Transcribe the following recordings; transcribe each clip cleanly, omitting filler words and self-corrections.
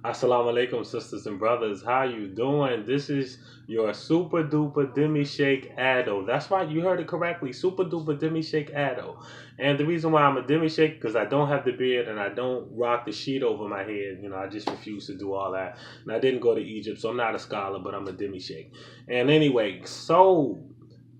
Assalamu alaikum, sisters and brothers. How you doing? This is your super duper demi shake addo. That's right, you heard it correctly. Super duper demi shake addo. And the reason why I'm a demi shake because I don't have the beard and I don't rock the sheet over my head. I just refuse to do all that. And I didn't go to Egypt, so I'm not a scholar, but I'm a demi shake. And anyway, so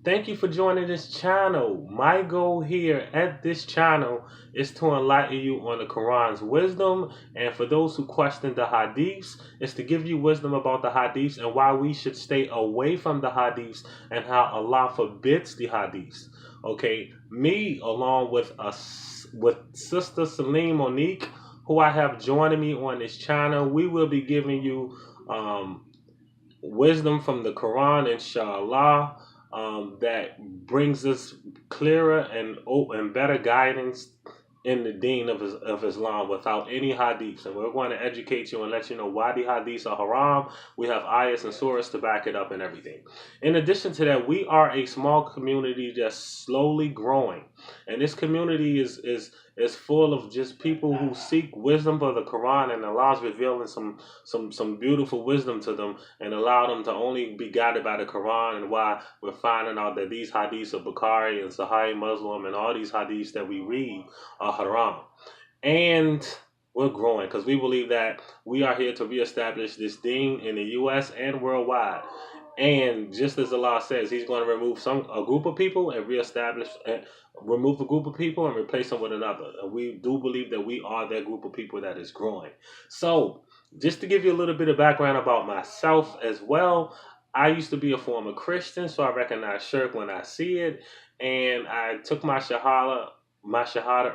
thank you for joining this channel. My goal here at this channel is to enlighten you on the Quran's wisdom. And for those who question the Hadiths, is to give you wisdom about the Hadiths and why we should stay away from the Hadiths and how Allah forbids the Hadiths. Okay, me along with Sister Salim Monique, who I have joining me on this channel, we will be giving you wisdom from the Quran, inshallah, that brings us clearer and better guidance in the deen of Islam without any hadiths. And we're going to educate you and let you know why the hadiths are haram. We have ayats and surahs to back it up and everything. In addition to that, we are a small community that's slowly growing. And this community is full of just people who seek wisdom for the Quran, and Allah's revealing some beautiful wisdom to them and allow them to only be guided by the Quran. And why we're finding out that these hadiths of Bukhari and Sahih Muslim and all these hadiths that we read are haram. And we're growing because we believe that we are here to reestablish this deen in the U.S. and worldwide. And just as Allah says, He's going to remove a group of people and remove a group of people and replace them with another. And we do believe that we are that group of people that is growing. So, just to give you a little bit of background about myself as well, I used to be a former Christian, so I recognize shirk when I see it. And I took my shahada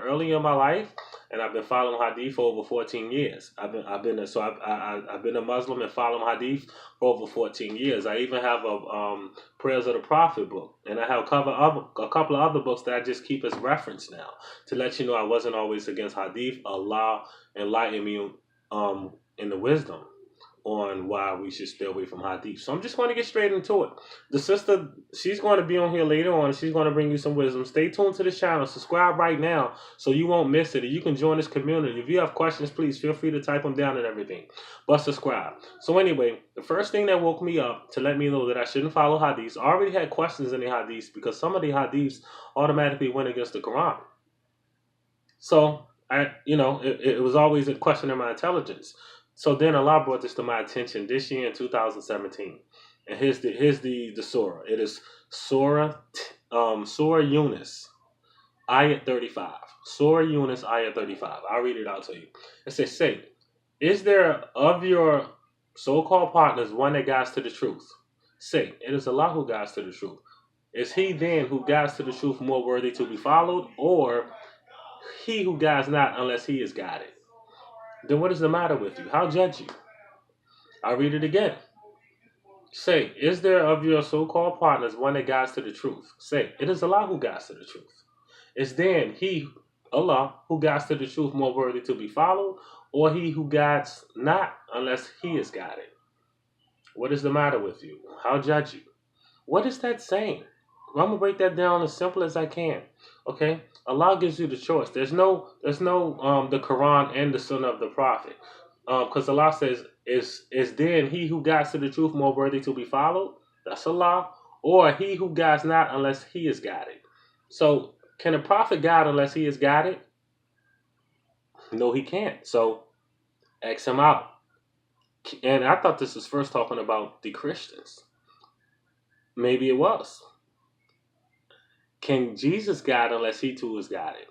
early in my life, and I've been following hadith for over 14 years. I've been a Muslim and following hadith for over 14 years. I even have a prayers of the Prophet book, and I have a couple of other books that I just keep as reference now to let you know I wasn't always against hadith. Allah enlightened me in the wisdom on why we should stay away from hadith. So I'm just going to get straight into it. The sister, she's going to be on here later on. She's going to bring you some wisdom. Stay tuned to this channel. Subscribe right now so you won't miss it. And you can join this community. If you have questions, please feel free to type them down and everything. But subscribe. So anyway, the first thing that woke me up to let me know that I shouldn't follow hadiths, I already had questions in the hadiths because some of the hadiths automatically went against the Quran. So it was always a question of my intelligence. So then Allah brought this to my attention this year in 2017. And here's the surah. It is Surah Yunus, ayat 35. Surah Yunus, ayat 35. I'll read it out to you. It says, say, is there of your so-called partners one that guides to the truth? Say, it is Allah who guides to the truth. Is he then who guides to the truth more worthy to be followed, or he who guides not unless he is guided? Then what is the matter with you? How judge you? I'll read it again. Say, is there of your so-called partners one that guides to the truth? Say, it is Allah who guides to the truth. Is then he, Allah, who guides to the truth more worthy to be followed, or he who guides not unless he is guided? What is the matter with you? How judge you? What is that saying? Well, I'm going to break that down as simple as I can. Okay? Allah gives you the choice. There's no the Quran and the Sunnah of the Prophet. Because Allah says, is then he who guides to the truth more worthy to be followed? That's Allah. Or he who guides not unless he is guided. So, can a prophet guide unless he is guided? No, he can't. So, X him out. And I thought this was first talking about the Christians. Maybe it was. Can Jesus guide unless he too is guided?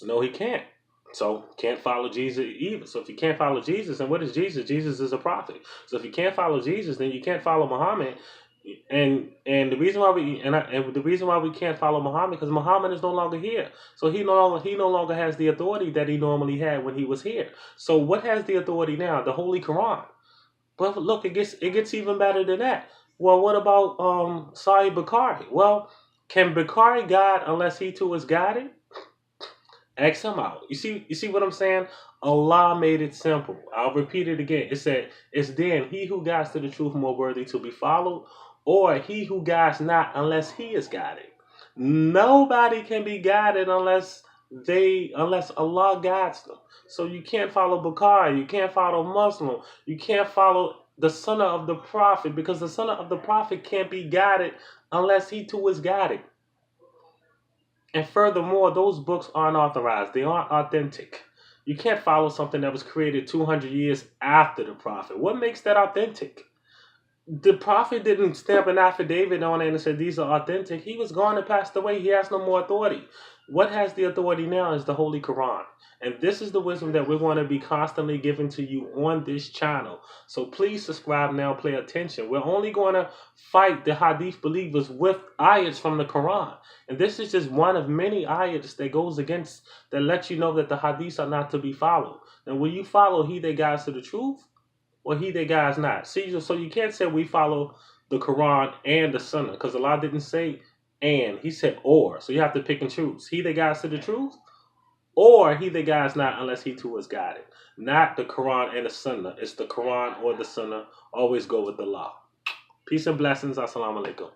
No, he can't. So can't follow Jesus either. So if you can't follow Jesus, then what is Jesus? Jesus is a prophet. So if you can't follow Jesus, then you can't follow Muhammad. And the reason why we can't follow Muhammad because Muhammad is no longer here. So he no longer has the authority that he normally had when he was here. So what has the authority now? The Holy Quran. But look, it gets even better than that. Well, what about Sahih Bukhari? Well, can Bukhari guide unless he too is guided? Ask him out. You see what I'm saying? Allah made it simple. I'll repeat it again. It said, it's then he who guides to the truth more worthy to be followed, or he who guides not unless he is guided. Nobody can be guided unless unless Allah guides them. So you can't follow Bukhari, you can't follow Muslim, you can't follow the Sunnah of the Prophet, because the Sunnah of the Prophet can't be guided unless he too is guided. And furthermore, those books aren't authorized. They aren't authentic. You can't follow something that was created 200 years after the Prophet. What makes that authentic? The Prophet didn't stamp an affidavit on it and said these are authentic. He was gone and passed away. He has no more authority. What has the authority now is the Holy Quran. And this is the wisdom that we're going to be constantly giving to you on this channel. So please subscribe now, pay attention. We're only going to fight the Hadith believers with ayats from the Quran. And this is just one of many ayats that goes against, that lets you know that the Hadiths are not to be followed. And will you follow he that guides to the truth, or he that guides not? See, so you can't say we follow the Quran and the Sunnah, because Allah didn't say and, he said or. So you have to pick and choose. He that guides to the truth, or he that guides not unless he too is guided. Not the Quran and the Sunnah. It's the Quran or the Sunnah. Always go with the law. Peace and blessings. Assalamu alaikum.